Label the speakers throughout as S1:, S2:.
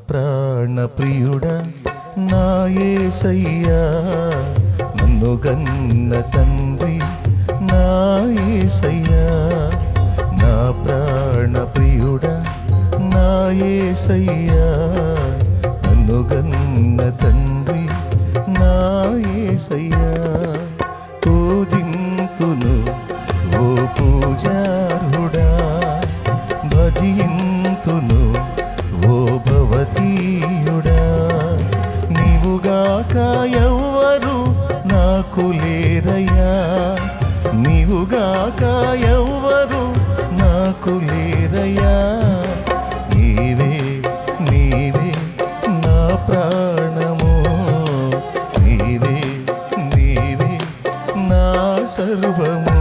S1: ప్రాణ ప్రియుడా నా యేసయ్యా, నన్ను గన్న తండ్రి నా యేసయ్యా, నా ప్రాణ ప్రియుడా నా యేసయ్యా, నన్ను గన్న తండ్రి నా యేసయ్యా. పూజింతును ఓ పూజారుడా, భజింతును ఓ భవతీయుడా, నీవుగాక ఎవ్వరు నాకు లేరయ్యా, నీవుగాక ఎవ్వరు నాకు లేరయ్యా. నీవే నీవే నా ప్రాణము, నీవే నీవే నా సర్వము,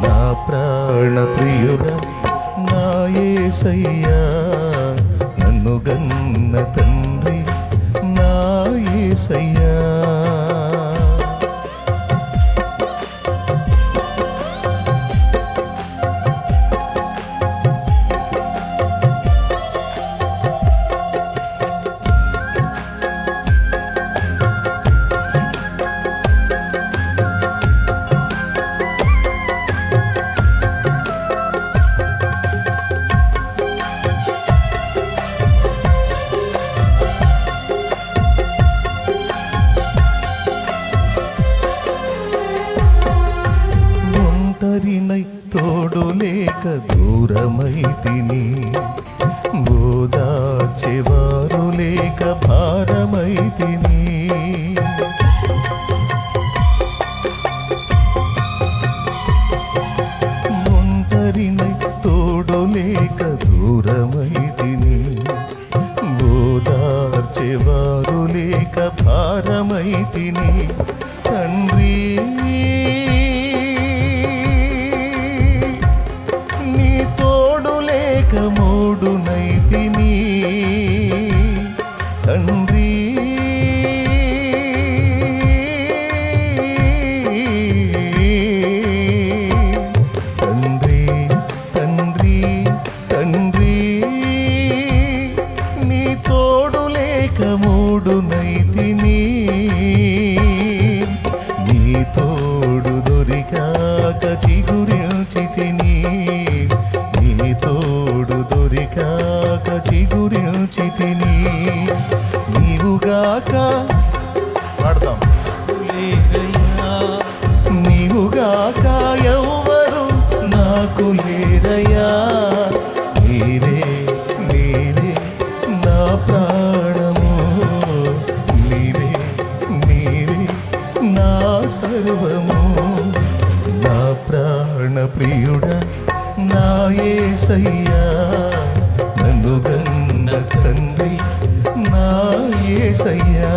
S1: నా ప్రాణ ప్రియుడా నా యేసయ్యా, నన్ను గన్న తండ్రి నా యేసయ్యా. ఒంటరినై తోడు లేక దూరమైతిని, ఓదార్చెవారు లేక భారమైతిని. ఒంటరినై తోడు లేక దూరమైతిని, ఓదార్చెవారు లేక భారమైతిని. తండ్రి మూడునైతిని, తండ్రి తండ్రి తండ్రి తండ్రి, నీ తోడు లేక మూడునైతిని, నీ తోడు దొరికాక చిగురించితిని, నీ తోడు దొరికాక చిగురించితిని. నీవుగాక పాడతాం, నీవుగాక ఎవ్వరు నాకు లేరయ్యా. నీవే నీవే నా ప్రాణము, నీవే నీవే నా సర్వము, నా ప్రాణ ప్రియుడా నా యేసయ్యా, నన్ను గన్న తండ్రి నా యేసయ్యా.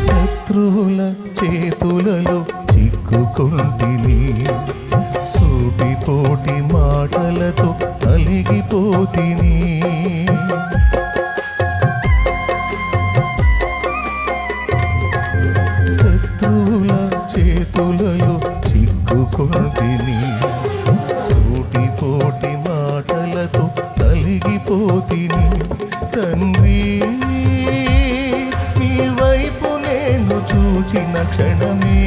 S1: శత్రువుల చేతులలో చిక్కుకుంటిని, సూటిపోటి మాటలతో అలిగిపోతిని. శత్రువుల చేతులలో చిక్కుకుంటిని, సూటిపోటి మాటలతో అలిగిపోతిని. తండ్రి నీ వైపు నేను చూచిన క్షణమే,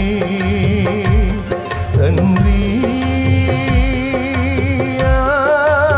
S1: తండ్రి